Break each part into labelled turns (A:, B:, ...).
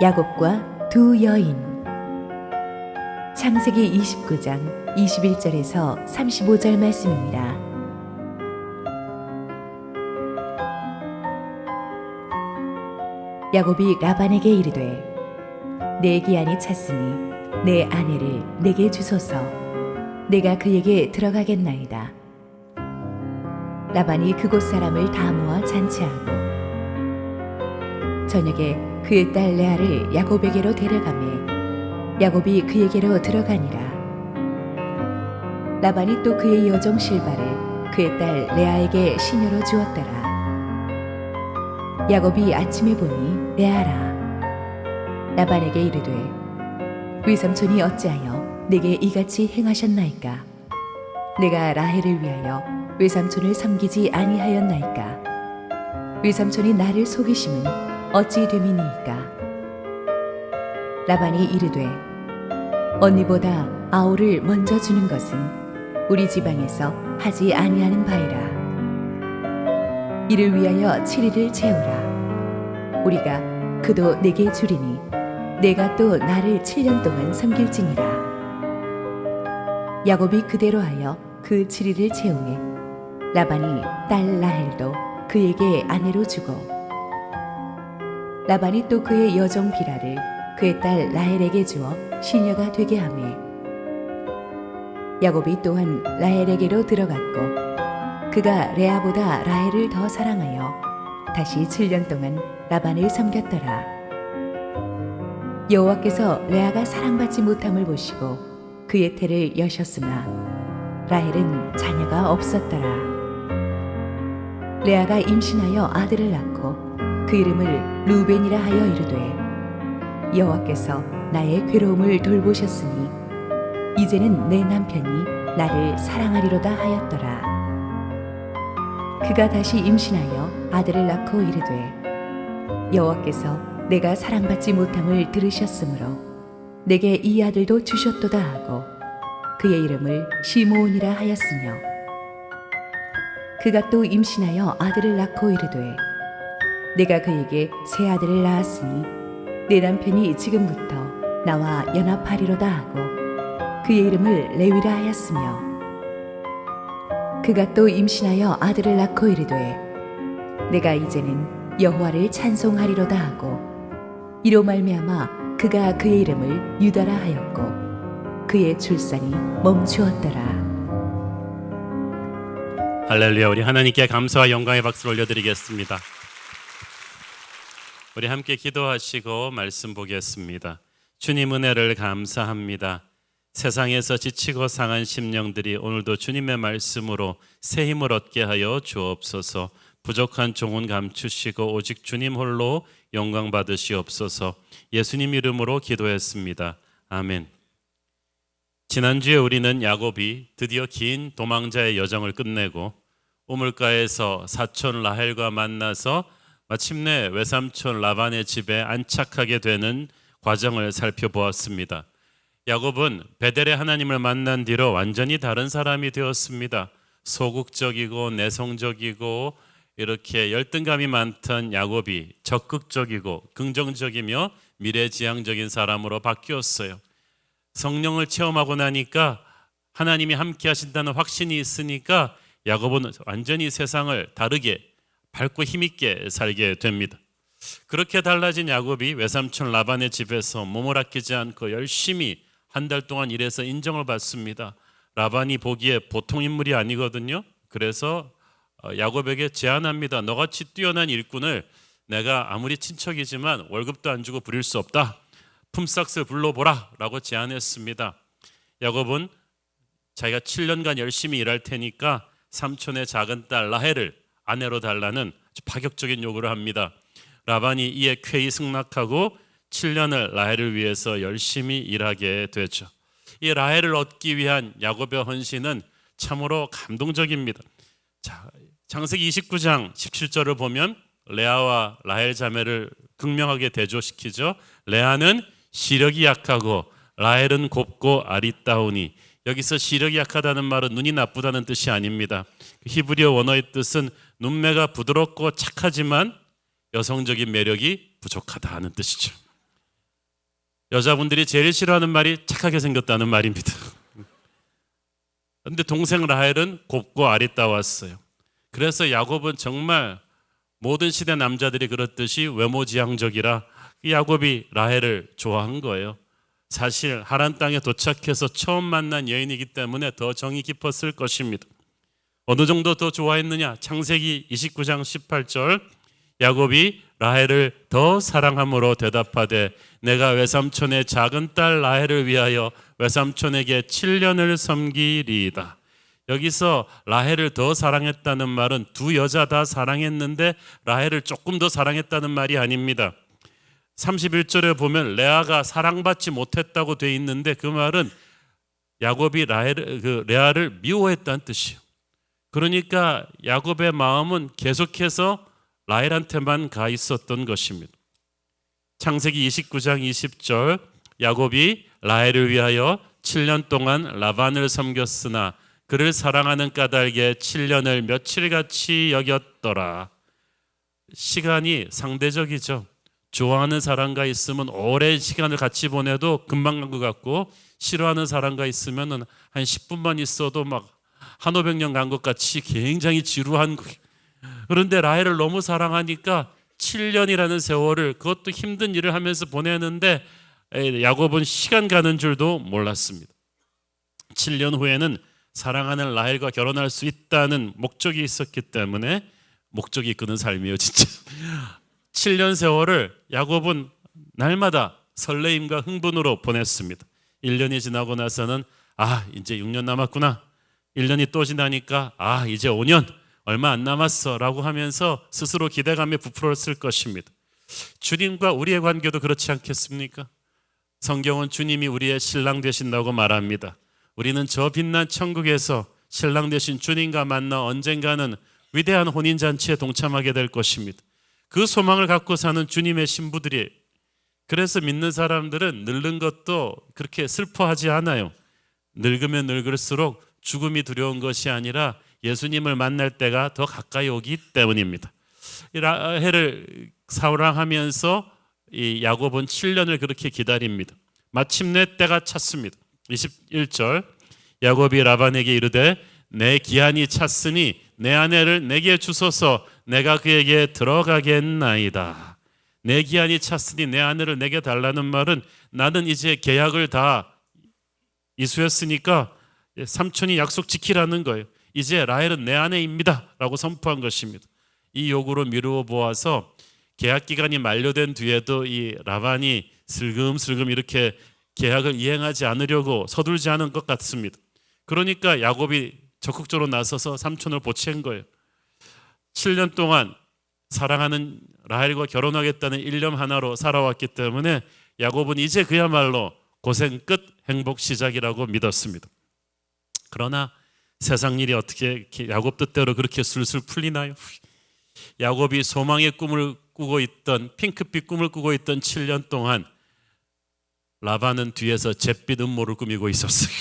A: 야곱과 두 여인. 창세기 29장 21절에서 35절 말씀입니다. 야곱이 라반에게 이르되 내 기한이 찼으니 내 아내를 내게 주소서. 내가 그에게 들어가겠나이다. 라반이 그곳 사람을 다 모아 잔치하고 저녁에 그의 딸 레아를 야곱에게로 데려가매 야곱이 그에게로 들어가니라. 라반이 또 그의 여종 실바를 그의 딸 레아에게 시녀로 주었더라. 야곱이 아침에 보니 레아라. 라반에게 이르되 외삼촌이 어찌하여 내게 이같이 행하셨나이까? 내가 라헬을 위하여 외삼촌을 섬기지 아니하였나이까? 외삼촌이 나를 속이심은 어찌 됨이니이까? 라반이 이르되 언니보다 아우를 먼저 주는 것은 우리 지방에서 하지 아니하는 바이라. 이를 위하여 7일을 채우라. 우리가 그도 내게 주리니 내가 또 나를 7년 동안 섬길지니라. 야곱이 그대로 하여 그 7일을 채우매 라반이 딸 라헬도 그에게 아내로 주고 라반이 또 그의 여종 비라를 그의 딸 라헬에게 주어 시녀가 되게 하매 야곱이 또한 라헬에게로 들어갔고 그가 레아보다 라헬을 더 사랑하여 다시 7년 동안 라반을 섬겼더라. 여호와께서 레아가 사랑받지 못함을 보시고 그의 태를 여셨으나 라헬은 자녀가 없었더라. 레아가 임신하여 아들을 낳고 그 이름을 루벤이라 하여 이르되 여호와께서 나의 괴로움을 돌보셨으니 이제는 내 남편이 나를 사랑하리로다 하였더라. 그가 다시 임신하여 아들을 낳고 이르되 여호와께서 내가 사랑받지 못함을 들으셨으므로 내게 이 아들도 주셨도다 하고 그의 이름을 시므온이라 하였으며 그가 또 임신하여 아들을 낳고 이르되 내가 그에게 새 아들을 낳았으니 내 남편이 지금부터 나와 연합하리로다 하고 그의 이름을 레위라 하였으며 그가 또 임신하여 아들을 낳고 이르되 내가 이제는 여호와를 찬송하리로다 하고 이로 말미암아 그가 그의 이름을 유다라 하였고 그의 출산이 멈추었더라.
B: 할렐루야. 우리 하나님께 감사와 영광의 박수를 올려드리겠습니다. 우리 함께 기도하시고 말씀 보겠습니다. 주님 은혜를 감사합니다. 세상에서 지치고 상한 심령들이 오늘도 주님의 말씀으로 새 힘을 얻게 하여 주옵소서. 부족한 종은 감추시고 오직 주님 홀로 영광 받으시옵소서. 예수님 이름으로 기도했습니다. 아멘. 지난주에 우리는 야곱이 드디어 긴 도망자의 여정을 끝내고 우물가에서 사촌 라헬과 만나서 마침내 외삼촌 라반의 집에 안착하게 되는 과정을 살펴보았습니다. 야곱은 베델의 하나님을 만난 뒤로 완전히 다른 사람이 되었습니다. 소극적이고 내성적이고 이렇게 열등감이 많던 야곱이 적극적이고 긍정적이며 미래지향적인 사람으로 바뀌었어요. 성령을 체험하고 나니까 하나님이 함께 하신다는 확신이 있으니까 야곱은 완전히 세상을 다르게 밝고 힘있게 살게 됩니다. 그렇게 달라진 야곱이 외삼촌 라반의 집에서 몸을 아끼지 않고 열심히 한 달 동안 일해서 인정을 받습니다. 라반이 보기에 보통 인물이 아니거든요. 그래서 야곱에게 제안합니다. 너같이 뛰어난 일꾼을 내가 아무리 친척이지만 월급도 안 주고 부릴 수 없다. 품삯을 불러보라 라고 제안했습니다. 야곱은 자기가 7년간 열심히 일할 테니까 삼촌의 작은 딸 라헬을 아내로 달라는 아주 파격적인 요구를 합니다. 라반이 이에 쾌히 승낙하고 7년을 라헬을 위해서 열심히 일하게 되죠. 이 라헬을 얻기 위한 야곱의 헌신은 참으로 감동적입니다. 자, 창세기 29장 17절을 보면 레아와 라헬 자매를 극명하게 대조시키죠. 레아는 시력이 약하고 라헬은 곱고 아리따우니. 여기서 시력이 약하다는 말은 눈이 나쁘다는 뜻이 아닙니다. 히브리어 원어의 뜻은 눈매가 부드럽고 착하지만 여성적인 매력이 부족하다는 뜻이죠. 여자분들이 제일 싫어하는 말이 착하게 생겼다는 말입니다. 근데 동생 라헬은 곱고 아리따웠어요. 그래서 야곱은 정말 모든 시대 남자들이 그렇듯이 외모지향적이라 야곱이 라헬을 좋아한 거예요. 사실 하란 땅에 도착해서 처음 만난 여인이기 때문에 더 정이 깊었을 것입니다. 어느 정도 더 좋아했느냐? 창세기 29장 18절 야곱이 라헬을 더 사랑함으로 대답하되 내가 외삼촌의 작은 딸 라헬을 위하여 외삼촌에게 7년을 섬기리이다. 여기서 라헬을 더 사랑했다는 말은 두 여자 다 사랑했는데 라헬을 조금 더 사랑했다는 말이 아닙니다. 31절에 보면 레아가 사랑받지 못했다고 돼 있는데 그 말은 야곱이 레아를 미워했다는 뜻이에요. 그러니까 야곱의 마음은 계속해서 라헬한테만 가 있었던 것입니다. 창세기 29장 20절 야곱이 라헬을 위하여 7년 동안 라반을 섬겼으나 그를 사랑하는 까닭에 7년을 며칠같이 여겼더라. 시간이 상대적이죠. 좋아하는 사람과 있으면 오랜 시간을 같이 보내도 금방 간 것 같고 싫어하는 사람과 있으면 한 10분만 있어도 막 한 500년 간 것 같이 굉장히 지루한 거예요. 그런데 라헬을 너무 사랑하니까 7년이라는 세월을 그것도 힘든 일을 하면서 보내는데 야곱은 시간 가는 줄도 몰랐습니다. 7년 후에는 사랑하는 라헬과 결혼할 수 있다는 목적이 있었기 때문에 목적이 이끄는 삶이에요, 진짜. 7년 세월을 야곱은 날마다 설레임과 흥분으로 보냈습니다. 1년이 지나고 나서는 이제 6년 남았구나. 1년이 또 지나니까 이제 5년 얼마 안 남았어 라고 하면서 스스로 기대감에 부풀었을 것입니다. 주님과 우리의 관계도 그렇지 않겠습니까? 성경은 주님이 우리의 신랑 되신다고 말합니다. 우리는 저 빛난 천국에서 신랑 되신 주님과 만나 언젠가는 위대한 혼인잔치에 동참하게 될 것입니다. 그 소망을 갖고 사는 주님의 신부들이, 그래서 믿는 사람들은 늙는 것도 그렇게 슬퍼하지 않아요. 늙으면 늙을수록 죽음이 두려운 것이 아니라 예수님을 만날 때가 더 가까이 오기 때문입니다. 라헬을 사랑하면서 이 야곱은 7년을 그렇게 기다립니다. 마침내 때가 찼습니다. 21절 야곱이 라반에게 이르되 내 기한이 찼으니 내 아내를 내게 주소서 내가 그에게 들어가겠나이다. 내 기한이 찼으니 내 아내를 내게 달라는 말은 나는 이제 계약을 다 이수했으니까 삼촌이 약속 지키라는 거예요. 이제 라헬은 내 아내입니다 라고 선포한 것입니다. 이 요구로 미루어 보아서 계약 기간이 만료된 뒤에도 이 라반이 슬금슬금 이렇게 계약을 이행하지 않으려고 서둘지 않은 것 같습니다. 그러니까 야곱이 적극적으로 나서서 삼촌을 보챈 거예요. 7년 동안 사랑하는 라헬과 결혼하겠다는 일념 하나로 살아왔기 때문에 야곱은 이제 그야말로 고생 끝 행복 시작이라고 믿었습니다. 그러나 세상 일이 어떻게 야곱 뜻대로 그렇게 술술 풀리나요? 야곱이 소망의 꿈을 꾸고 있던, 핑크빛 꿈을 꾸고 있던 7년 동안 라반은 뒤에서 잿빛 음모를 꾸미고 있었어요.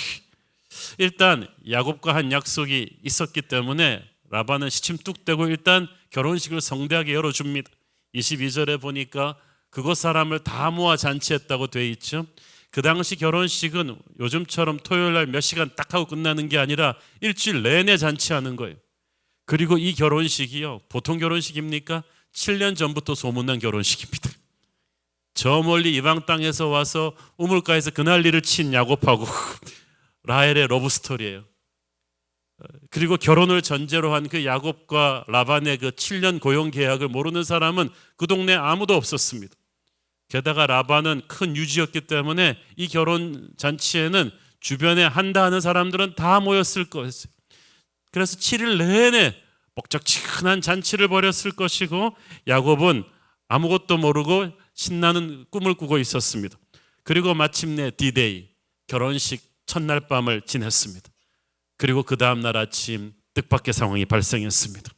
B: 일단 야곱과 한 약속이 있었기 때문에 라반은 시침 뚝 떼고 일단 결혼식을 성대하게 열어줍니다. 22절에 보니까 그곳 사람을 다 모아 잔치했다고 돼 있죠. 그 당시 결혼식은 요즘처럼 토요일 날 몇 시간 딱 하고 끝나는 게 아니라 일주일 내내 잔치하는 거예요. 그리고 이 결혼식이요, 보통 결혼식입니까? 7년 전부터 소문난 결혼식입니다. 저 멀리 이방 땅에서 와서 우물가에서 그날리를 친 야곱하고 라헬의 러브스토리예요. 그리고 결혼을 전제로 한 그 야곱과 라반의 그 7년 고용 계약을 모르는 사람은 그 동네에 아무도 없었습니다. 게다가 라반은 큰 유지였기 때문에 이 결혼 잔치에는 주변에 한다 하는 사람들은 다 모였을 거였어요. 그래서 7일 내내 뻑적지근한 잔치를 벌였을 것이고 야곱은 아무것도 모르고 신나는 꿈을 꾸고 있었습니다. 그리고 마침내 디데이, 결혼식 첫날 밤을 지냈습니다. 그리고 그 다음 날 아침 뜻밖의 상황이 발생했습니다.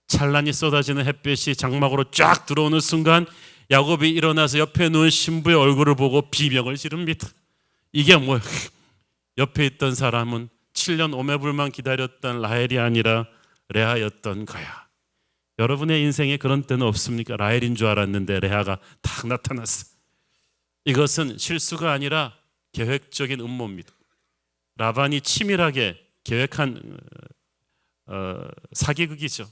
B: 찬란히 쏟아지는 햇빛이 장막으로 쫙 들어오는 순간 야곱이 일어나서 옆에 누운 신부의 얼굴을 보고 비명을 지릅니다. 이게 뭐야? 옆에 있던 사람은 7년 오매불만 기다렸던 라헬이 아니라 레아였던 거야. 여러분의 인생에 그런 때는 없습니까? 라헬인 줄 알았는데 레아가 딱 나타났어. 이것은 실수가 아니라 계획적인 음모입니다. 라반이 치밀하게 계획한 사기극이죠.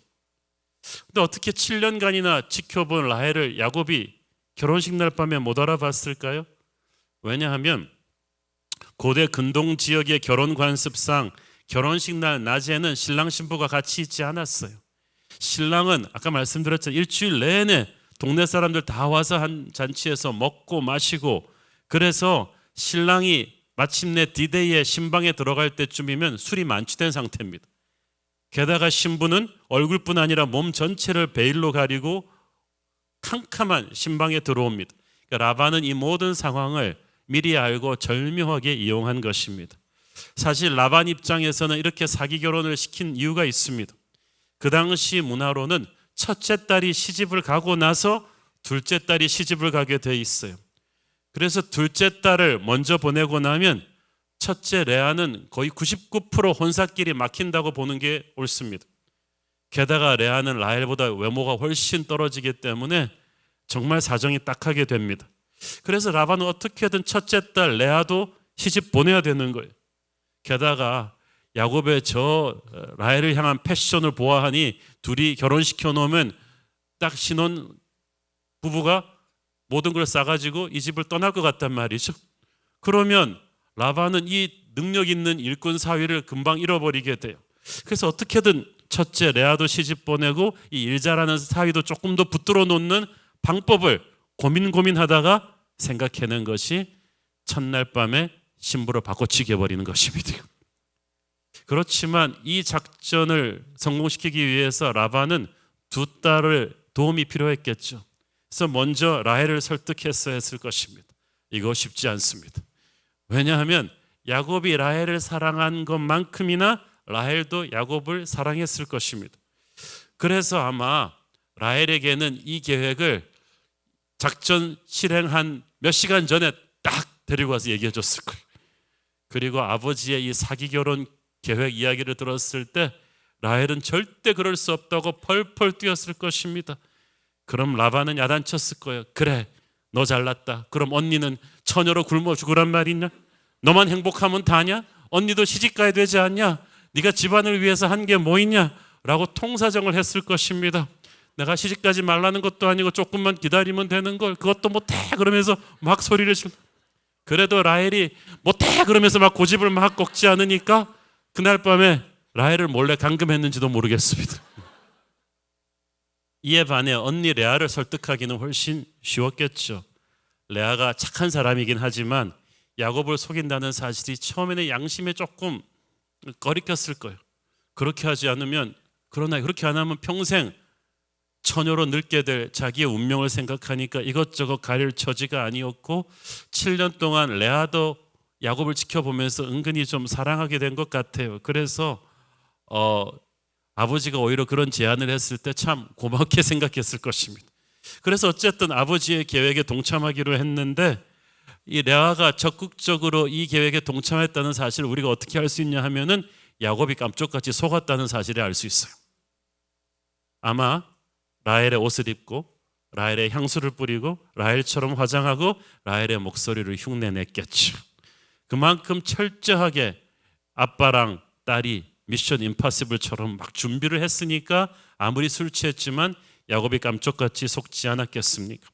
B: 근데 어떻게 7년간이나 지켜본 라헬을 야곱이 결혼식 날 밤에 못 알아봤을까요? 왜냐하면 고대 근동 지역의 결혼 관습상 결혼식 날 낮에는 신랑 신부가 같이 있지 않았어요. 신랑은 아까 말씀드렸잖아요. 일주일 내내 동네 사람들 다 와서 한 잔치에서 먹고 마시고, 그래서 신랑이 마침내 디데이에 신방에 들어갈 때쯤이면 술이 만취된 상태입니다. 게다가 신부는 얼굴뿐 아니라 몸 전체를 베일로 가리고 캄캄한 신방에 들어옵니다. 그러니까 라반은 이 모든 상황을 미리 알고 절묘하게 이용한 것입니다. 사실 라반 입장에서는 이렇게 사기 결혼을 시킨 이유가 있습니다. 그 당시 문화로는 첫째 딸이 시집을 가고 나서 둘째 딸이 시집을 가게 돼 있어요. 그래서 둘째 딸을 먼저 보내고 나면 첫째 레아는 거의 99% 혼사길이 막힌다고 보는 게 옳습니다. 게다가 레아는 라헬보다 외모가 훨씬 떨어지기 때문에 정말 사정이 딱하게 됩니다. 그래서 라반은 어떻게든 첫째 딸 레아도 시집 보내야 되는 거예요. 게다가 야곱의 저 라헬을 향한 패션을 보아하니 둘이 결혼시켜 놓으면 딱 신혼 부부가 모든 걸 싸가지고 이 집을 떠날 것 같단 말이죠. 그러면 라반은 이 능력 있는 일꾼 사위를 금방 잃어버리게 돼요. 그래서 어떻게든 첫째 레아도 시집 보내고 이 일 잘하는 사위도 조금 더 붙들어 놓는 방법을 고민하다가 생각해낸 것이 첫날 밤에 신부를 바꿔치기 버리는 것입니다. 그렇지만 이 작전을 성공시키기 위해서 라반은 두 딸을 도움이 필요했겠죠. 그래서 먼저 라헬을 설득했어야 했을 것입니다. 이거 쉽지 않습니다. 왜냐하면 야곱이 라헬을 사랑한 것만큼이나 라헬도 야곱을 사랑했을 것입니다. 그래서 아마 라헬에게는 이 계획을 작전 실행한 몇 시간 전에 딱 데리고 와서 얘기해 줬을 거예요. 그리고 아버지의 이 사기 결혼 계획 이야기를 들었을 때 라헬은 절대 그럴 수 없다고 펄펄 뛰었을 것입니다. 그럼 라반은 야단쳤을 거예요. 그래, 너 잘났다. 그럼 언니는 처녀로 굶어 죽으란 말이냐? 너만 행복하면 다냐? 언니도 시집가야 되지 않냐? 네가 집안을 위해서 한 게 뭐 있냐? 라고 통사정을 했을 것입니다. 내가 시집가지 말라는 것도 아니고 조금만 기다리면 되는 걸 그것도 못해 그러면서 막 소리를 지르고, 그래도 라헬이 못해 그러면서 막 고집을 막 꺾지 않으니까 그날 밤에 라헬을 몰래 감금했는지도 모르겠습니다. 이에 반해 언니 레아를 설득하기는 훨씬 쉬웠겠죠. 레아가 착한 사람이긴 하지만 야곱을 속인다는 사실이 처음에는 양심에 조금 꺼리꼈을 거예요. 그렇게 하지 않으면, 그러나 그렇게 안 하면 평생 처녀로 늙게 될 자기의 운명을 생각하니까 이것저것 가릴 처지가 아니었고, 7년 동안 레아도 야곱을 지켜보면서 은근히 좀 사랑하게 된 것 같아요. 그래서 아버지가 오히려 그런 제안을 했을 때 참 고맙게 생각했을 것입니다. 그래서 어쨌든 아버지의 계획에 동참하기로 했는데, 이 레아가 적극적으로 이 계획에 동참했다는 사실을 우리가 어떻게 알 수 있냐 하면은 야곱이 깜짝같이 속았다는 사실을 알 수 있어요. 아마 라헬의 옷을 입고 라헬의 향수를 뿌리고 라헬처럼 화장하고 라헬의 목소리를 흉내냈겠죠. 그만큼 철저하게 아빠랑 딸이 미션 임파서블처럼 막 준비를 했으니까 아무리 술 취했지만 야곱이 깜짝같이 속지 않았겠습니까?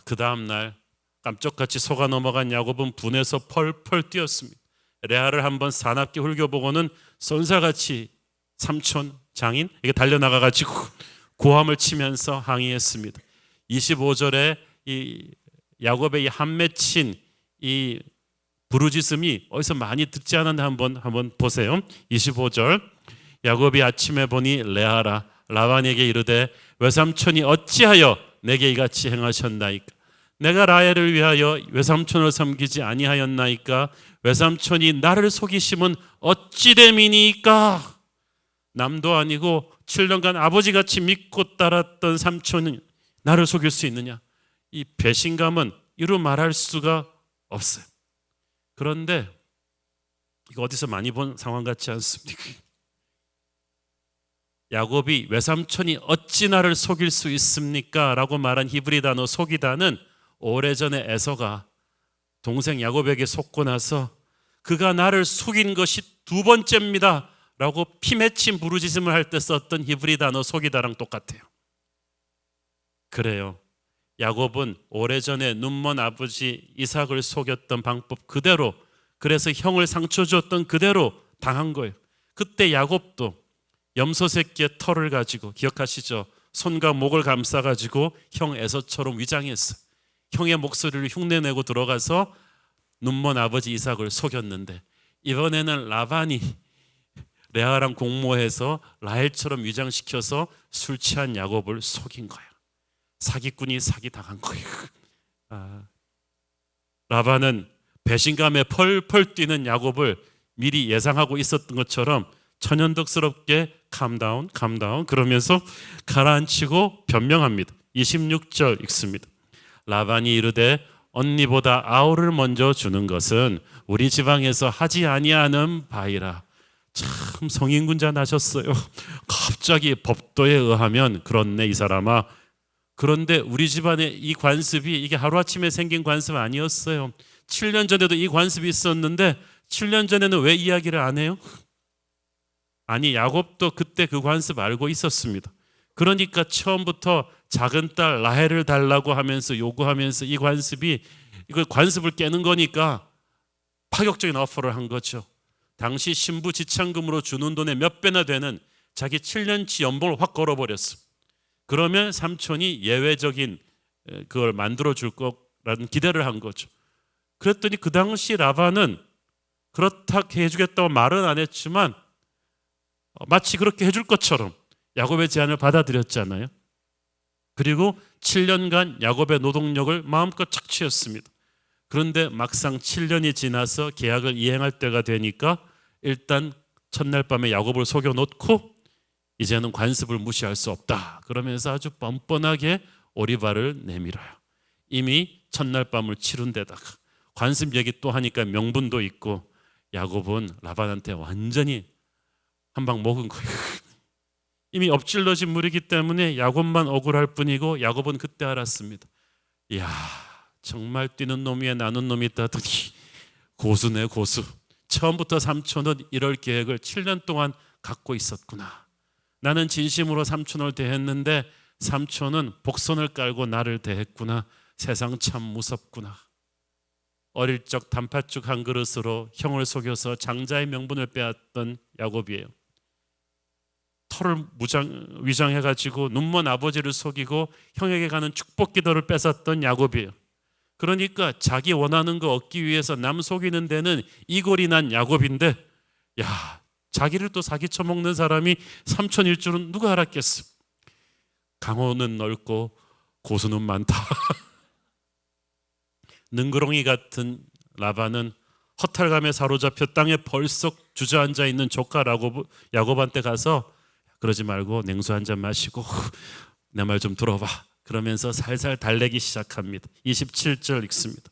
B: 그 다음 날 깜짝같이 속아 넘어간 야곱은 분해서 펄펄 뛰었습니다. 레아를 한번 사납게 훑겨보고는 쏜살같이 삼촌 장인 이게 달려나가가지고 고함을 치면서 항의했습니다. 25절에 이 야곱의 이 한맺힌 이 부르짖음이 어디서 많이 듣지 않았나 한번 보세요. 25절 야곱이 아침에 보니 레아라 라반에게 이르되 외삼촌이 어찌하여 내게 이같이 행하셨나이까? 내가 라헬을 위하여 외삼촌을 섬기지 아니하였나이까? 외삼촌이 나를 속이심은 어찌 됨이니까? 남도 아니고 7년간 아버지같이 믿고 따랐던 삼촌이 나를 속일 수 있느냐? 이 배신감은 이루 말할 수가 없어요. 그런데 이거 어디서 많이 본 상황 같지 않습니까? 야곱이 외삼촌이 어찌 나를 속일 수 있습니까? 라고 말한 히브리 단어 속이다는 오래전에 에서가 동생 야곱에게 속고 나서 그가 나를 속인 것이 두 번째입니다 라고 피맺힌 부르짖음을 할 때 썼던 히브리 단어 속이다랑 똑같아요. 그래요. 야곱은 오래전에 눈먼 아버지 이삭을 속였던 방법 그대로, 그래서 형을 상처 주었던 그대로 당한 거예요. 그때 야곱도 염소 새끼의 털을 가지고, 기억하시죠? 손과 목을 감싸가지고 형 에서처럼 위장했어. 형의 목소리를 흉내내고 들어가서 눈먼 아버지 이삭을 속였는데, 이번에는 라반이 레아랑 공모해서 라헬처럼 위장시켜서 술 취한 야곱을 속인 거예요. 사기꾼이 사기당한 거예요. 라반은 배신감에 펄펄 뛰는 야곱을 미리 예상하고 있었던 것처럼 천연덕스럽게 감다운 그러면서 가라앉히고 변명합니다. 26절 읽습니다. 라반이 이르되 언니보다 아우를 먼저 주는 것은 우리 지방에서 하지 아니하는 바이라. 참 성인군자 나셨어요. 갑자기 법도에 의하면 그렇네 이 사람아. 그런데 우리 집안의 이 관습이 이게 하루아침에 생긴 관습 아니었어요. 7년 전에도 이 관습이 있었는데 7년 전에는 왜 이야기를 안 해요? 아니, 야곱도 그때 그 관습 알고 있었습니다. 그러니까 처음부터 작은 딸 라헬을 달라고 하면서 요구하면서 이 관습이, 이걸 관습을 깨는 거니까 파격적인 오퍼를 한 거죠. 당시 신부 지참금으로 주는 돈의 몇 배나 되는 자기 7년치 연봉을 확 걸어버렸어. 그러면 삼촌이 예외적인 그걸 만들어 줄 거라는 기대를 한 거죠. 그랬더니 그 당시 라반은 그렇다 해주겠다고 말은 안 했지만 마치 그렇게 해줄 것처럼 야곱의 제안을 받아들였잖아요. 그리고 7년간 야곱의 노동력을 마음껏 착취했습니다. 그런데 막상 7년이 지나서 계약을 이행할 때가 되니까 일단 첫날 밤에 야곱을 속여놓고 이제는 관습을 무시할 수 없다 그러면서 아주 뻔뻔하게 오리발을 내밀어요. 이미 첫날 밤을 치룬 데다가 관습 얘기 또 하니까 명분도 있고, 야곱은 라반한테 완전히 한 방 먹은 거예요. 이미 엎질러진 물이기 때문에 야곱만 억울할 뿐이고, 야곱은 그때 알았습니다. 이야, 정말 뛰는 놈 위에 나는 놈이 있다더니 고수네 고수. 처음부터 삼촌은 이럴 계획을 7년 동안 갖고 있었구나. 나는 진심으로 삼촌을 대했는데 삼촌은 복선을 깔고 나를 대했구나. 세상 참 무섭구나. 어릴 적 단팥죽 한 그릇으로 형을 속여서 장자의 명분을 빼앗던 야곱이에요. 털을 위장해가지고 눈먼 아버지를 속이고 형에게 가는 축복 기도를 뺏었던 야곱이에요. 그러니까 자기 원하는 거 얻기 위해서 남 속이는 데는 이골이 난 야곱인데, 야, 자기를 또 사기쳐 먹는 사람이 삼촌일 줄은 누가 알았겠어. 강호는 넓고 고수는 많다. 능그렁이 같은 라반은 허탈감에 사로잡혀 땅에 벌썩 주저앉아 있는 조카 야곱한테 가서 그러지 말고 냉수 한 잔 마시고 내 말 좀 들어봐 그러면서 살살 달래기 시작합니다. 27절 읽습니다.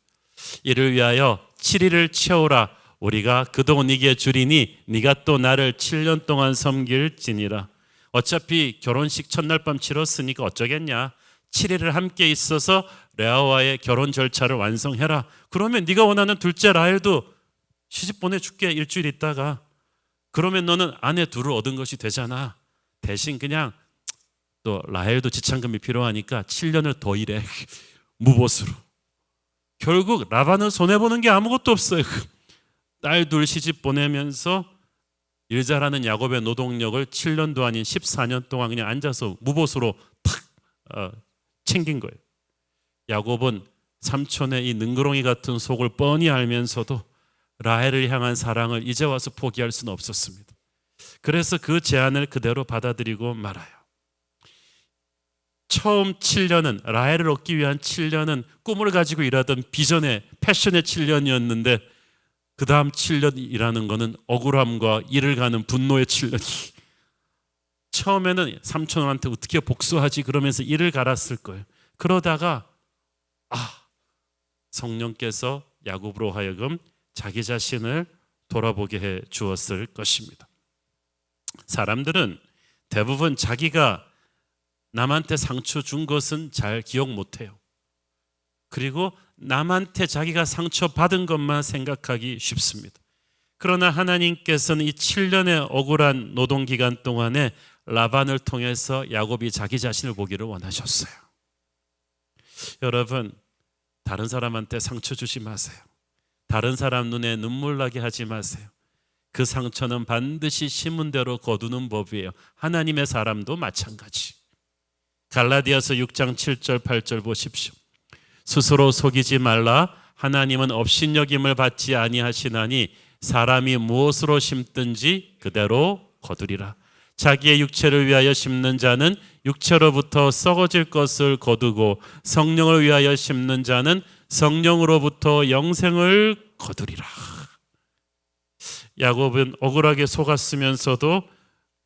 B: 이를 위하여 7일을 채우라. 우리가 그동안 네게 주리니 네가 또 나를 7년 동안 섬길지니라. 어차피 결혼식 첫날 밤 치렀으니까 어쩌겠냐. 7일을 함께 있어서 레아와의 결혼 절차를 완성해라. 그러면 네가 원하는 둘째 라헬도 시집 보내줄게. 일주일 있다가. 그러면 너는 아내 둘을 얻은 것이 되잖아. 대신 그냥 또 라헬도 지참금이 필요하니까 7년을 더 일해. 무보수로. 결국 라반은 손해보는 게 아무것도 없어요. 딸 둘 시집 보내면서 일 잘하는 야곱의 노동력을 7년도 아닌 14년 동안 그냥 앉아서 무보수로 탁 챙긴 거예요. 야곱은 삼촌의 이 능그렁이 같은 속을 뻔히 알면서도 라헬을 향한 사랑을 이제 와서 포기할 수는 없었습니다. 그래서 그 제안을 그대로 받아들이고 말아요. 처음 7년은, 라헬을 얻기 위한 7년은 꿈을 가지고 일하던 비전의 패션의 7년이었는데, 그 다음 7년이라는 것은 억울함과 일을 가는 분노의 7년이. 처음에는 삼촌한테 어떻게 복수하지 그러면서 일을 갈았을 거예요. 그러다가 성령께서 야곱으로 하여금 자기 자신을 돌아보게 해 주었을 것입니다. 사람들은 대부분 자기가 남한테 상처 준 것은 잘 기억 못해요. 그리고 남한테 자기가 상처받은 것만 생각하기 쉽습니다. 그러나 하나님께서는 이 7년의 억울한 노동기간 동안에 라반을 통해서 야곱이 자기 자신을 보기를 원하셨어요. 여러분, 다른 사람한테 상처 주지 마세요. 다른 사람 눈에 눈물 나게 하지 마세요. 그 상처는 반드시 심은 대로 거두는 법이에요. 하나님의 사람도 마찬가지. 갈라디아서 6장 7절 8절 보십시오. 스스로 속이지 말라. 하나님은 업신여김을 받지 아니하시나니 사람이 무엇으로 심든지 그대로 거두리라. 자기의 육체를 위하여 심는 자는 육체로부터 썩어질 것을 거두고 성령을 위하여 심는 자는 성령으로부터 영생을 거두리라. 야곱은 억울하게 속았으면서도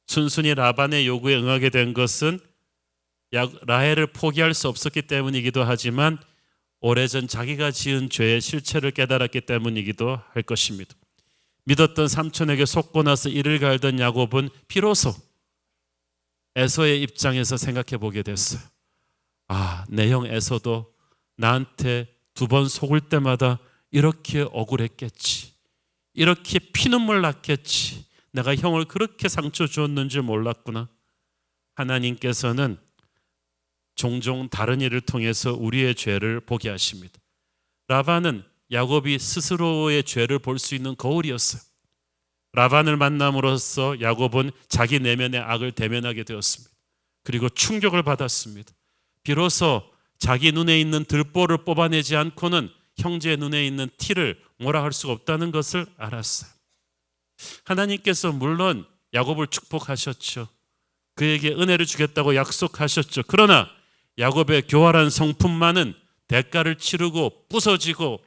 B: 순순히 라반의 요구에 응하게 된 것은 라헬을 포기할 수 없었기 때문이기도 하지만 오래전 자기가 지은 죄의 실체를 깨달았기 때문이기도 할 것입니다. 믿었던 삼촌에게 속고 나서 이를 갈던 야곱은 비로소 에서의 입장에서 생각해 보게 됐어요. 내 형 에서도 나한테 2번 속을 때마다 이렇게 억울했겠지. 이렇게 피눈물 났겠지. 내가 형을 그렇게 상처 주었는지 몰랐구나. 하나님께서는 종종 다른 일을 통해서 우리의 죄를 보게 하십니다. 라반은 야곱이 스스로의 죄를 볼 수 있는 거울이었어요. 라반을 만남으로써 야곱은 자기 내면의 악을 대면하게 되었습니다. 그리고 충격을 받았습니다. 비로소 자기 눈에 있는 들보를 뽑아내지 않고는 형제의 눈에 있는 티를 뭐라 할 수가 없다는 것을 알았어요. 하나님께서 물론 야곱을 축복하셨죠. 그에게 은혜를 주겠다고 약속하셨죠. 그러나 야곱의 교활한 성품만은 대가를 치르고 부서지고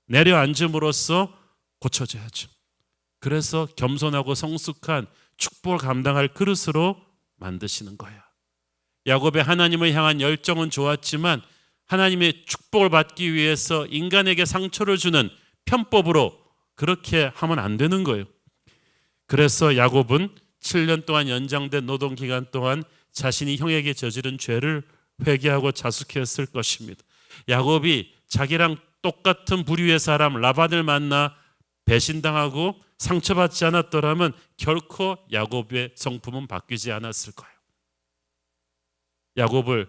B: 내려앉음으로써 고쳐져야죠. 그래서 겸손하고 성숙한 축복을 감당할 그릇으로 만드시는 거야. 야곱의 하나님을 향한 열정은 좋았지만 하나님의 축복을 받기 위해서 인간에게 상처를 주는 편법으로 그렇게 하면 안 되는 거예요. 그래서 야곱은 7년 동안 연장된 노동기간 동안 자신이 형에게 저지른 죄를 회개하고 자숙했을 것입니다. 야곱이 자기랑 똑같은 부류의 사람 라반을 만나 배신당하고 상처받지 않았더라면 결코 야곱의 성품은 바뀌지 않았을 거예요. 야곱을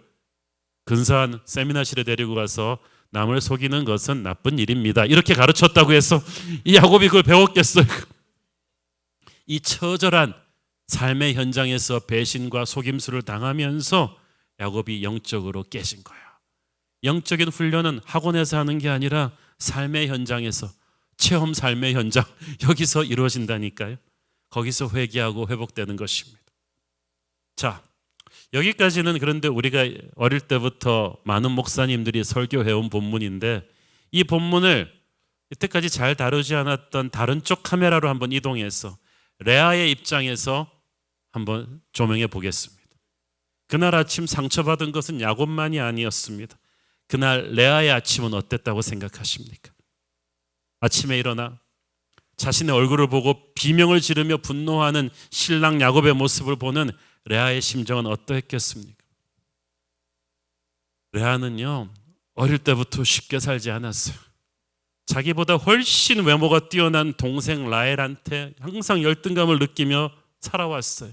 B: 근사한 세미나실에 데리고 가서 남을 속이는 것은 나쁜 일입니다. 이렇게 가르쳤다고 해서 이 야곱이 그걸 배웠겠어요? 이 처절한 삶의 현장에서 배신과 속임수를 당하면서 야곱이 영적으로 깨진 거예요. 영적인 훈련은 학원에서 하는 게 아니라 삶의 현장에서, 체험 삶의 현장, 여기서 이루어진다니까요. 거기서 회개하고 회복되는 것입니다. 자, 여기까지는 그런데 우리가 어릴 때부터 많은 목사님들이 설교해온 본문인데 이 본문을 이때까지 잘 다루지 않았던 다른 쪽 카메라로 한번 이동해서 레아의 입장에서 한번 조명해 보겠습니다. 그날 아침 상처받은 것은 야곱만이 아니었습니다. 그날 레아의 아침은 어땠다고 생각하십니까? 아침에 일어나 자신의 얼굴을 보고 비명을 지르며 분노하는 신랑 야곱의 모습을 보는 레아의 심정은 어떠했겠습니까? 레아는요, 어릴 때부터 쉽게 살지 않았어요. 자기보다 훨씬 외모가 뛰어난 동생 라헬한테 항상 열등감을 느끼며 살아왔어요.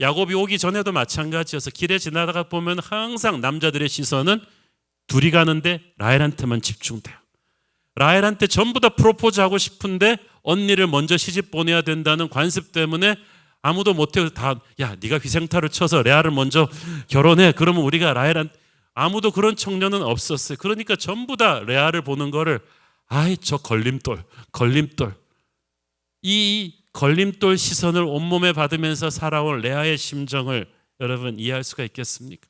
B: 야곱이 오기 전에도 마찬가지여서 길에 지나다가 보면 항상 남자들의 시선은 둘이 가는데 라헬한테만 집중돼요. 라헬한테 전부 다 프로포즈하고 싶은데 언니를 먼저 시집 보내야 된다는 관습 때문에 아무도 못해요. 다, 야, 네가 희생타를 쳐서 레아를 먼저 결혼해. 그러면 우리가 라헬한테, 아무도 그런 청년은 없었어요. 그러니까 전부 다 레아를 보는 거를 저 걸림돌. 이 걸림돌 시선을 온몸에 받으면서 살아온 레아의 심정을 여러분 이해할 수가 있겠습니까?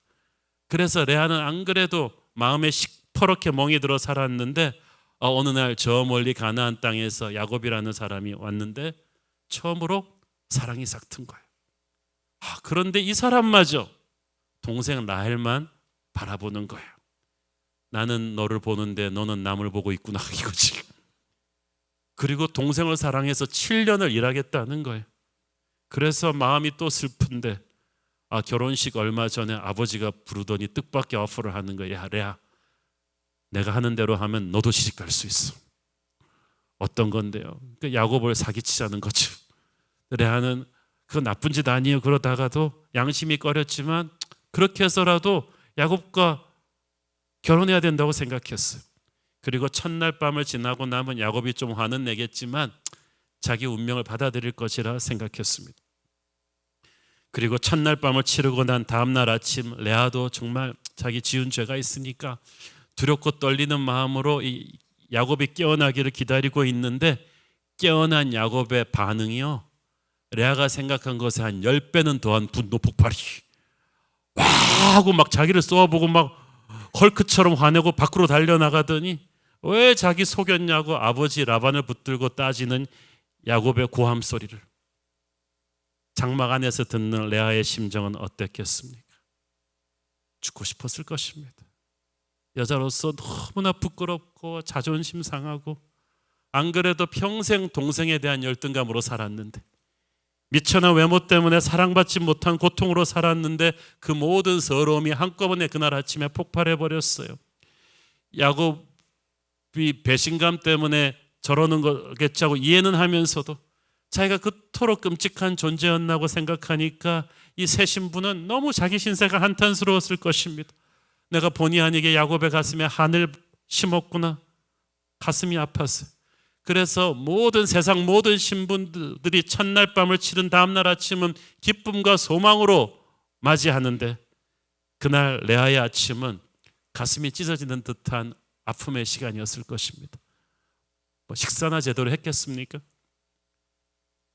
B: 그래서 레아는 안 그래도 마음에 시퍼렇게 멍이 들어 살았는데 어느 날 저 멀리 가나안 땅에서 야곱이라는 사람이 왔는데 처음으로 사랑이 싹 튼 거예요. 그런데 이 사람마저 동생 라헬만 바라보는 거예요. 나는 너를 보는데 너는 남을 보고 있구나 이거지. 그리고 동생을 사랑해서 7년을 일하겠다는 거예요. 그래서 마음이 또 슬픈데 결혼식 얼마 전에 아버지가 부르더니 뜻밖의 오퍼를 하는 거예요. 야, 레아, 내가 하는 대로 하면 너도 시집갈 수 있어. 어떤 건데요? 야곱을 사기치자는 거죠. 레아는 그거 나쁜 짓 아니에요. 그러다가도 양심이 꺼렸지만 그렇게 해서라도 야곱과 결혼해야 된다고 생각했어요. 그리고 첫날 밤을 지나고 나면 야곱이 좀 화는 내겠지만 자기 운명을 받아들일 것이라 생각했습니다. 그리고 첫날 밤을 치르고 난 다음날 아침 레아도 정말 자기 지은 죄가 있으니까 두렵고 떨리는 마음으로 이 야곱이 깨어나기를 기다리고 있는데 깨어난 야곱의 반응이요, 레아가 생각한 것에 한 10배는 더한 분노 폭발이 와 하고 막 자기를 쏘아보고 막 헐크처럼 화내고 밖으로 달려나가더니 왜 자기 속였냐고 아버지 라반을 붙들고 따지는 야곱의 고함 소리를 장막 안에서 듣는 레아의 심정은 어땠겠습니까? 죽고 싶었을 것입니다. 여자로서 너무나 부끄럽고 자존심 상하고 안 그래도 평생 동생에 대한 열등감으로 살았는데 미천한 외모 때문에 사랑받지 못한 고통으로 살았는데 그 모든 서러움이 한꺼번에 그날 아침에 폭발해 버렸어요. 야곱이 배신감 때문에 저러는 거겠지 하고 이해는 하면서도 자기가 그토록 끔찍한 존재였나고 생각하니까 이 새 신부는 너무 자기 신세가 한탄스러웠을 것입니다. 내가 본의 아니게 야곱의 가슴에 한을 심었구나. 가슴이 아팠어요. 그래서 모든 세상 모든 신부들이 첫날 밤을 치른 다음날 아침은 기쁨과 소망으로 맞이하는데 그날 레아의 아침은 가슴이 찢어지는 듯한 아픔의 시간이었을 것입니다. 뭐 식사나 제대로 했겠습니까?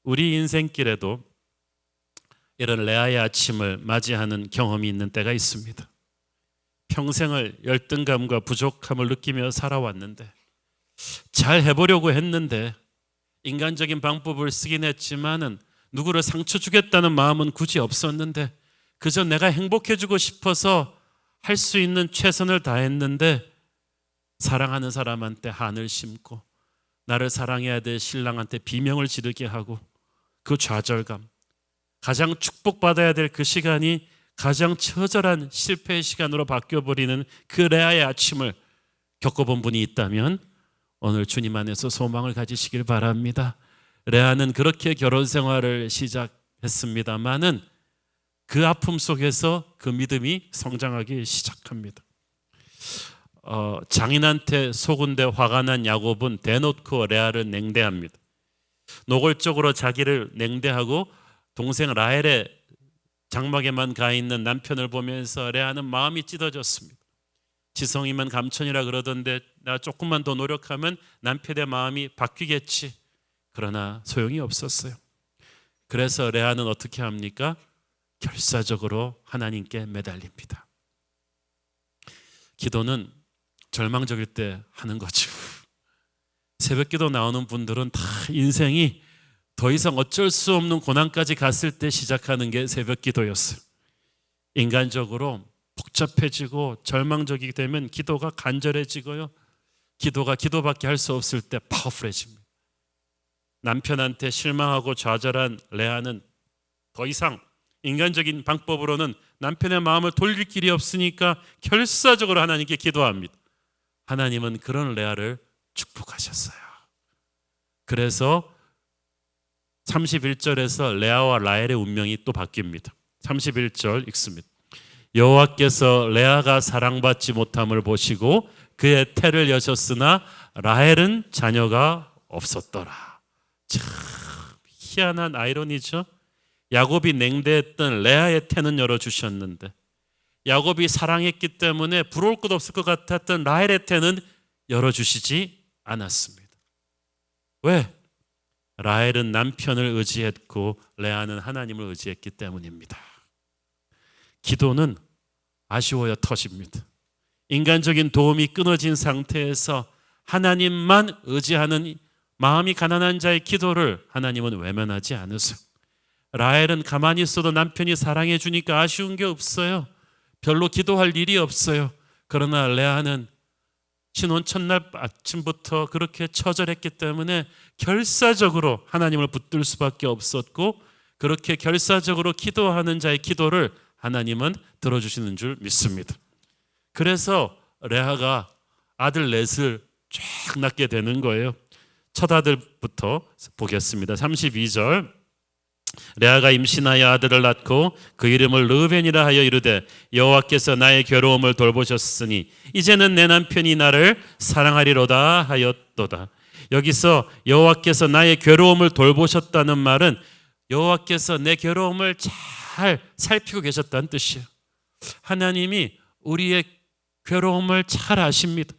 B: 우리 인생길에도 이런 레아의 아침을 맞이하는 경험이 있는 때가 있습니다. 평생을 열등감과 부족함을 느끼며 살아왔는데 잘 해보려고 했는데 인간적인 방법을 쓰긴 했지만은 누구를 상처 주겠다는 마음은 굳이 없었는데 그저 내가 행복해지고 싶어서 할 수 있는 최선을 다했는데 사랑하는 사람한테 한을 심고 나를 사랑해야 될 신랑한테 비명을 지르게 하고 그 좌절감, 가장 축복받아야 될 그 시간이 가장 처절한 실패의 시간으로 바뀌어버리는 그 레아의 아침을 겪어본 분이 있다면 오늘 주님 안에서 소망을 가지시길 바랍니다. 레아는 그렇게 결혼 생활을 시작했습니다마는 그 아픔 속에서 그 믿음이 성장하기 시작합니다. 장인한테 속은데 화가 난 야곱은 대놓고 레아를 냉대합니다. 노골적으로 자기를 냉대하고 동생 라헬의 장막에만 가 있는 남편을 보면서 레아는 마음이 찢어졌습니다. 지성이면 감천이라 그러던데 나 조금만 더 노력하면 남편의 마음이 바뀌겠지. 그러나 소용이 없었어요. 그래서 레아는 어떻게 합니까? 결사적으로 하나님께 매달립니다. 기도는 절망적일 때 하는 거죠. 새벽기도 나오는 분들은 다 인생이 더 이상 어쩔 수 없는 고난까지 갔을 때 시작하는 게 새벽기도였어요. 인간적으로 복잡해지고 절망적이게 되면 기도가 간절해지고요. 기도가 기도밖에 할 수 없을 때 파워풀해집니다. 남편한테 실망하고 좌절한 레아는 더 이상 인간적인 방법으로는 남편의 마음을 돌릴 길이 없으니까 결사적으로 하나님께 기도합니다. 하나님은 그런 레아를 축복하셨어요. 그래서 31절에서 레아와 라헬의 운명이 또 바뀝니다. 31절 읽습니다. 여호와께서 레아가 사랑받지 못함을 보시고 그의 태를 여셨으나 라헬은 자녀가 없었더라. 참 희한한 아이러니죠. 야곱이 냉대했던 레아의 태는 열어주셨는데 야곱이 사랑했기 때문에 부러울 것 없을 것 같았던 라헬의 태는 열어주시지 않았습니다. 왜? 라헬은 남편을 의지했고 레아는 하나님을 의지했기 때문입니다. 기도는 아쉬워야 터집니다. 인간적인 도움이 끊어진 상태에서 하나님만 의지하는 마음이 가난한 자의 기도를 하나님은 외면하지 않으세요. 라헬은 가만히 있어도 남편이 사랑해 주니까 아쉬운 게 없어요. 별로 기도할 일이 없어요. 그러나 레아는 신혼 첫날 아침부터 그렇게 처절했기 때문에 결사적으로 하나님을 붙들 수밖에 없었고 그렇게 결사적으로 기도하는 자의 기도를 하나님은 들어주시는 줄 믿습니다. 그래서 레아가 아들 넷을 쫙 낳게 되는 거예요. 첫 아들부터 보겠습니다. 32절. 레아가 임신하여 아들을 낳고 그 이름을 르벤이라 하여 이르되 여호와께서 나의 괴로움을 돌보셨으니 이제는 내 남편이 나를 사랑하리로다 하였도다. 여기서 여호와께서 나의 괴로움을 돌보셨다는 말은 여호와께서 내 괴로움을 잘 살피고 계셨다는 뜻이에요. 하나님이 우리의 괴로움을 잘 아십니다.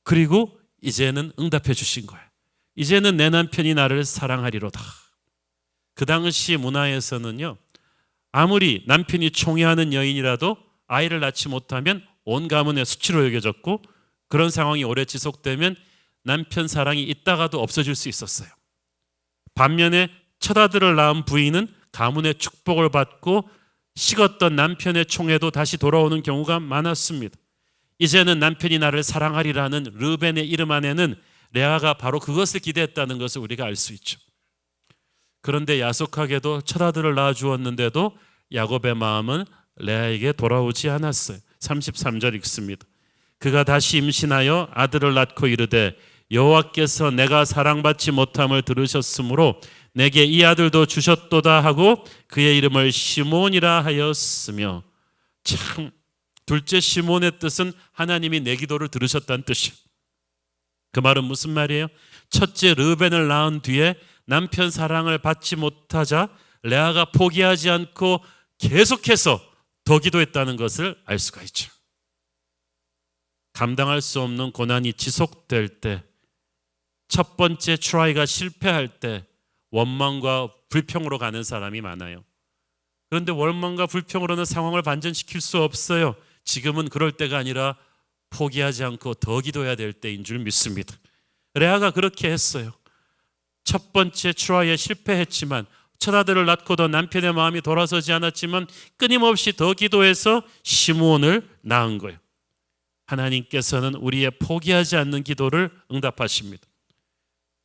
B: 그리고 이제는 응답해 주신 거예요. 이제는 내 남편이 나를 사랑하리로다. 그 당시 문화에서는요, 아무리 남편이 총애하는 여인이라도 아이를 낳지 못하면 온 가문의 수치로 여겨졌고, 그런 상황이 오래 지속되면 남편 사랑이 있다가도 없어질 수 있었어요. 반면에 첫 아들을 낳은 부인은 가문의 축복을 받고 식었던 남편의 총애도 다시 돌아오는 경우가 많았습니다. 이제는 남편이 나를 사랑하리라는 르벤의 이름 안에는 레아가 바로 그것을 기대했다는 것을 우리가 알 수 있죠. 그런데 야속하게도 첫 아들을 낳아 주었는데도 야곱의 마음은 레아에게 돌아오지 않았어요. 33절 읽습니다. 그가 다시 임신하여 아들을 낳고 이르되 여호와께서 내가 사랑받지 못함을 들으셨으므로 내게 이 아들도 주셨도다 하고 그의 이름을 시몬이라 하였으며, 참 둘째 시몬의 뜻은 하나님이 내 기도를 들으셨다는 뜻이에요. 그 말은 무슨 말이에요? 첫째 르벤을 낳은 뒤에 남편 사랑을 받지 못하자 레아가 포기하지 않고 계속해서 더 기도했다는 것을 알 수가 있죠. 감당할 수 없는 고난이 지속될 때, 첫 번째 트라이가 실패할 때 원망과 불평으로 가는 사람이 많아요. 그런데 원망과 불평으로는 상황을 반전시킬 수 없어요. 지금은 그럴 때가 아니라 포기하지 않고 더 기도해야 될 때인 줄 믿습니다. 레아가 그렇게 했어요. 첫 번째 트라이에 실패했지만, 첫 아들을 낳고도 남편의 마음이 돌아서지 않았지만 끊임없이 더 기도해서 시므온을 낳은 거예요. 하나님께서는 우리의 포기하지 않는 기도를 응답하십니다.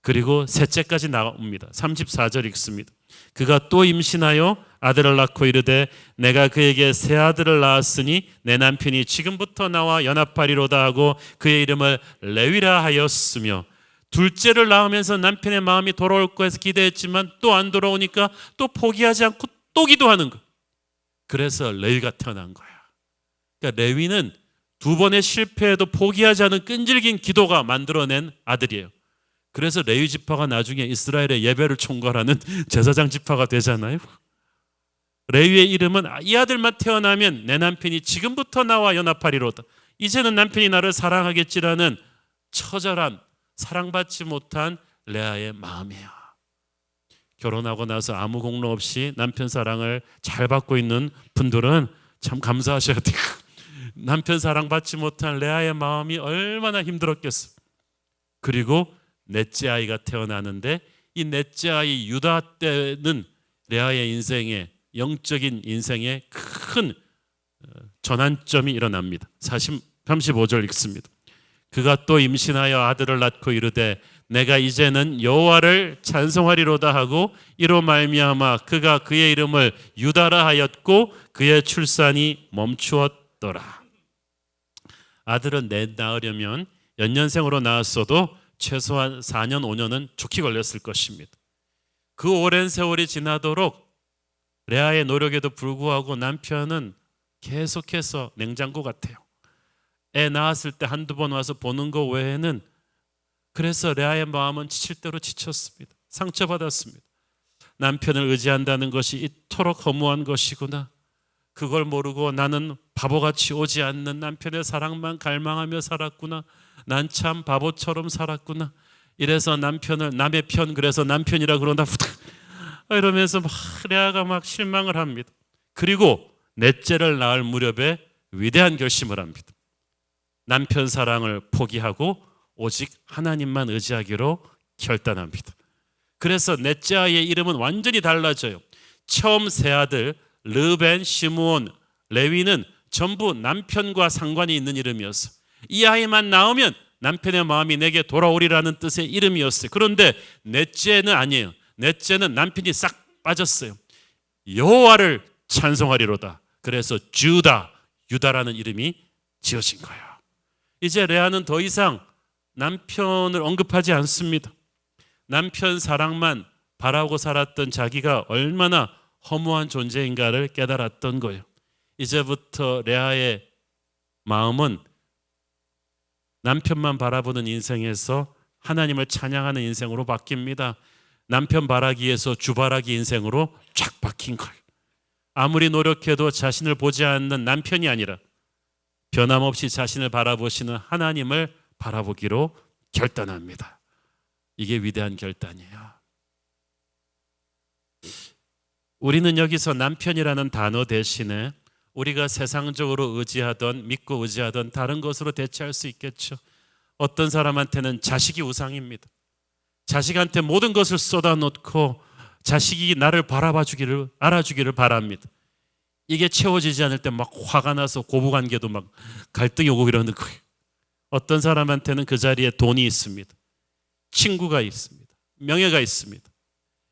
B: 그리고 셋째까지 나옵니다. 34절 읽습니다. 그가 또 임신하여 아들을 낳고 이르되 내가 그에게 새 아들을 낳았으니 내 남편이 지금부터 나와 연합하리로다 하고 그의 이름을 레위라 하였으며, 둘째를 낳으면서 남편의 마음이 돌아올 거에서 기대했지만 또 안 돌아오니까 또 포기하지 않고 또 기도하는 거. 그래서 레위가 태어난 거야. 그러니까 레위는 두 번의 실패에도 포기하지 않은 끈질긴 기도가 만들어낸 아들이에요. 그래서 레위 지파가 나중에 이스라엘의 예배를 총괄하는 제사장 지파가 되잖아요. 레위의 이름은 이 아들만 태어나면 내 남편이 지금부터 나와 연합하리로다. 이제는 남편이 나를 사랑하겠지라는 처절한, 사랑받지 못한 레아의 마음이에요. 결혼하고 나서 아무 공로 없이 남편 사랑을 잘 받고 있는 분들은 참 감사하셔야 돼요. 남편 사랑받지 못한 레아의 마음이 얼마나 힘들었겠어요. 그리고 넷째 아이가 태어나는데 이 넷째 아이 유다 때는 레아의 인생에, 영적인 인생에 큰 전환점이 일어납니다. 35절 읽습니다. 그가 또 임신하여 아들을 낳고 이르되 내가 이제는 여호와를 찬송하리로다 하고 이로 말미암아 그가 그의 이름을 유다라 하였고 그의 출산이 멈추었더라. 아들은 넷 낳으려면 연년생으로 낳았어도 최소한 4년 5년은 좋게 걸렸을 것입니다. 그 오랜 세월이 지나도록 레아의 노력에도 불구하고 남편은 계속해서 냉장고 같아요. 애 낳았을 때 한두 번 와서 보는 거 외에는, 그래서 레아의 마음은 지칠 대로 지쳤습니다. 상처받았습니다. 남편을 의지한다는 것이 이토록 허무한 것이구나. 그걸 모르고 나는 바보같이 오지 않는 남편의 사랑만 갈망하며 살았구나. 난 참 바보처럼 살았구나. 이래서 남편을 남의 편, 그래서 남편이라 그러나 이러면서 레아가 막 실망을 합니다. 그리고 넷째를 낳을 무렵에 위대한 결심을 합니다. 남편 사랑을 포기하고 오직 하나님만 의지하기로 결단합니다. 그래서 넷째 아이의 이름은 완전히 달라져요. 처음 세 아들 르벤, 시므온, 레위는 전부 남편과 상관이 있는 이름이었어요. 이 아이만 낳으면 남편의 마음이 내게 돌아오리라는 뜻의 이름이었어요. 그런데 넷째는 아니에요. 넷째는 남편이 싹 빠졌어요. 여호와를 찬송하리로다. 그래서 주다, 유다라는 이름이 지어진 거예요. 이제 레아는 더 이상 남편을 언급하지 않습니다. 남편 사랑만 바라고 살았던 자기가 얼마나 허무한 존재인가를 깨달았던 거예요. 이제부터 레아의 마음은 남편만 바라보는 인생에서 하나님을 찬양하는 인생으로 바뀝니다. 남편 바라기에서 주 바라기 인생으로 쫙 바뀐 거예요. 아무리 노력해도 자신을 보지 않는 남편이 아니라 변함없이 자신을 바라보시는 하나님을 바라보기로 결단합니다. 이게 위대한 결단이에요. 우리는 여기서 남편이라는 단어 대신에 우리가 세상적으로 의지하던, 믿고 의지하던 다른 것으로 대체할 수 있겠죠. 어떤 사람한테는 자식이 우상입니다. 자식한테 모든 것을 쏟아놓고 자식이 나를 바라봐주기를, 알아주기를 바랍니다. 이게 채워지지 않을 때 막 화가 나서 고부관계도 막 갈등이 오고 이러는 거예요. 어떤 사람한테는 그 자리에 돈이 있습니다. 친구가 있습니다. 명예가 있습니다.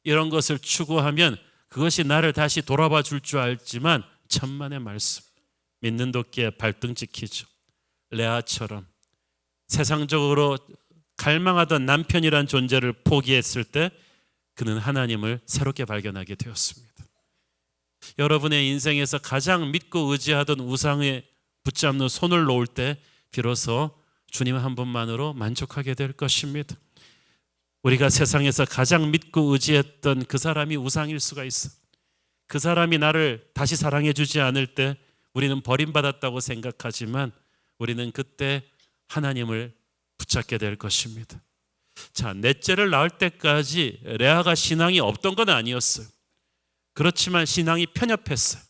B: 이런 것을 추구하면 그것이 나를 다시 돌아봐 줄 줄 알지만 천만의 말씀, 믿는 도끼에 발등 찍히죠. 레아처럼 세상적으로 갈망하던 남편이란 존재를 포기했을 때 그는 하나님을 새롭게 발견하게 되었습니다. 여러분의 인생에서 가장 믿고 의지하던 우상에 붙잡는 손을 놓을 때 비로소 주님 한 분만으로 만족하게 될 것입니다. 우리가 세상에서 가장 믿고 의지했던 그 사람이 우상일 수가 있어. 그 사람이 나를 다시 사랑해 주지 않을 때 우리는 버림받았다고 생각하지만 우리는 그때 하나님을 붙잡게 될 것입니다. 자, 넷째를 낳을 때까지 레아가 신앙이 없던 건 아니었어요. 그렇지만 신앙이 편협했어요.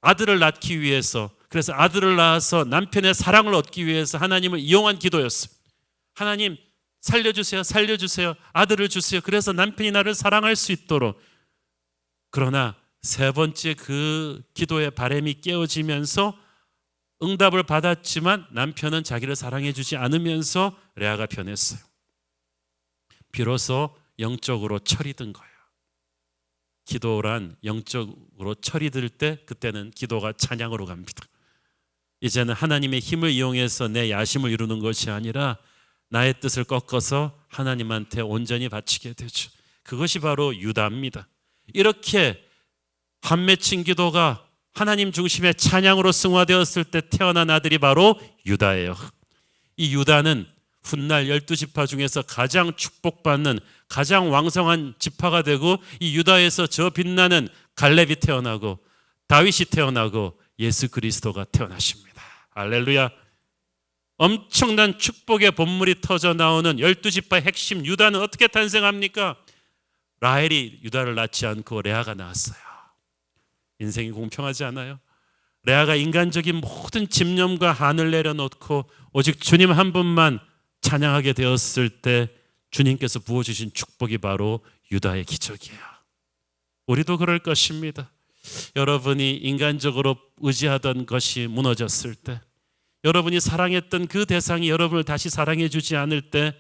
B: 아들을 낳기 위해서, 그래서 아들을 낳아서 남편의 사랑을 얻기 위해서 하나님을 이용한 기도였어요. 하나님 살려주세요, 살려주세요, 아들을 주세요. 그래서 남편이 나를 사랑할 수 있도록. 그러나 세 번째 그 기도의 바람이 깨어지면서 응답을 받았지만 남편은 자기를 사랑해 주지 않으면서 레아가 변했어요. 비로소 영적으로 철이 든 거예요. 기도란 영적으로 철이 들 때 그때는 기도가 찬양으로 갑니다. 이제는 하나님의 힘을 이용해서 내 야심을 이루는 것이 아니라 나의 뜻을 꺾어서 하나님한테 온전히 바치게 되죠. 그것이 바로 유다입니다. 이렇게 한 맺힌 기도가 하나님 중심의 찬양으로 승화되었을 때 태어난 아들이 바로 유다예요. 이 유다는 훗날 12지파 중에서 가장 축복받는 가장 왕성한 지파가 되고 이 유다에서 저 빛나는 갈렙이 태어나고 다윗이 태어나고 예수 그리스도가 태어나십니다. 할렐루야. 엄청난 축복의 본물이 터져 나오는 12지파의 핵심 유다는 어떻게 탄생합니까? 라헬이 유다를 낳지 않고 레아가 낳았어요. 인생이 공평하지 않아요? 레아가 인간적인 모든 집념과 한을 내려놓고 오직 주님 한 분만 찬양하게 되었을 때 주님께서 부어주신 축복이 바로 유다의 기적이에요. 우리도 그럴 것입니다. 여러분이 인간적으로 의지하던 것이 무너졌을 때, 여러분이 사랑했던 그 대상이 여러분을 다시 사랑해 주지 않을 때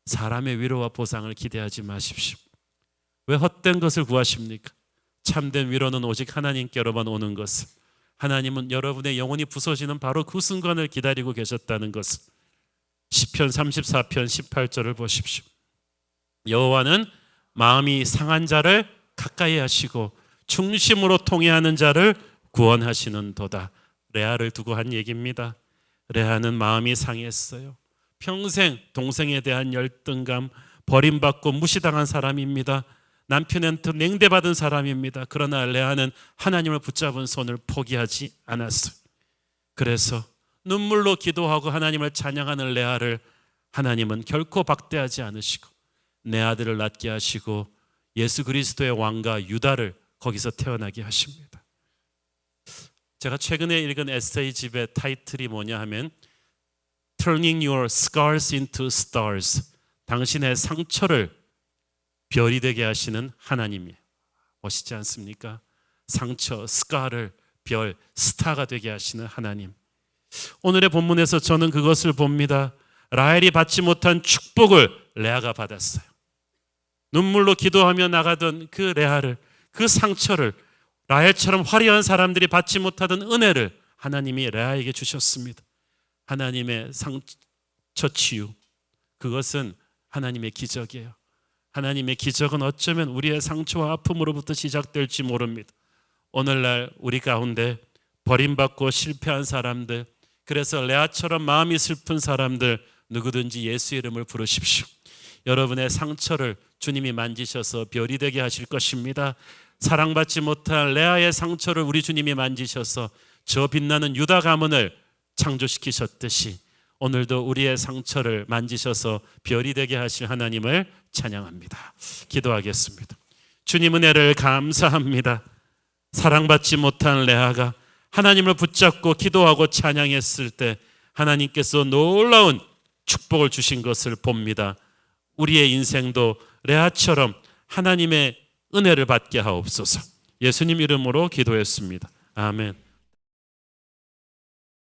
B: 사람의 위로와 보상을 기대하지 마십시오. 왜 헛된 것을 구하십니까? 참된 위로는 오직 하나님께로만 오는 것을, 하나님은 여러분의 영혼이 부서지는 바로 그 순간을 기다리고 계셨다는 것을 시편 34편 18절을 보십시오. 여호와는 마음이 상한 자를 가까이 하시고 중심으로 통회하는 자를 구원하시는도다. 레아를 두고 한 얘기입니다. 레아는 마음이 상했어요. 평생 동생에 대한 열등감, 버림받고 무시당한 사람입니다. 남편한테 냉대받은 사람입니다. 그러나 레아는 하나님을 붙잡은 손을 포기하지 않았어요. 그래서 눈물로 기도하고 하나님을 찬양하는 레아를 하나님은 결코 박대하지 않으시고 내 아들을 낳게 하시고 예수 그리스도의 왕가 유다를 거기서 태어나게 하십니다. 제가 최근에 읽은 에세이집의 타이틀이 뭐냐 하면 Turning your scars into stars. 당신의 상처를 별이 되게 하시는 하나님이에요. 멋있지 않습니까? 상처, 스카를 별, 스타가 되게 하시는 하나님. 오늘의 본문에서 저는 그것을 봅니다. 라헬이 받지 못한 축복을 레아가 받았어요. 눈물로 기도하며 나가던 그 레아를, 그 상처를, 라헬처럼 화려한 사람들이 받지 못하던 은혜를 하나님이 레아에게 주셨습니다. 하나님의 상처 치유, 그것은 하나님의 기적이에요. 하나님의 기적은 어쩌면 우리의 상처와 아픔으로부터 시작될지 모릅니다. 오늘날 우리 가운데 버림받고 실패한 사람들, 그래서 레아처럼 마음이 슬픈 사람들, 누구든지 예수 이름을 부르십시오. 여러분의 상처를 주님이 만지셔서 별이 되게 하실 것입니다. 사랑받지 못한 레아의 상처를 우리 주님이 만지셔서 저 빛나는 유다 가문을 창조시키셨듯이 오늘도 우리의 상처를 만지셔서 별이 되게 하실 하나님을 찬양합니다. 기도하겠습니다. 주님 은혜를 감사합니다. 사랑받지 못한 레아가 하나님을 붙잡고 기도하고 찬양했을 때 하나님께서 놀라운 축복을 주신 것을 봅니다. 우리의 인생도 레아처럼 하나님의 은혜를 받게 하옵소서. 예수님 이름으로 기도했습니다. 아멘.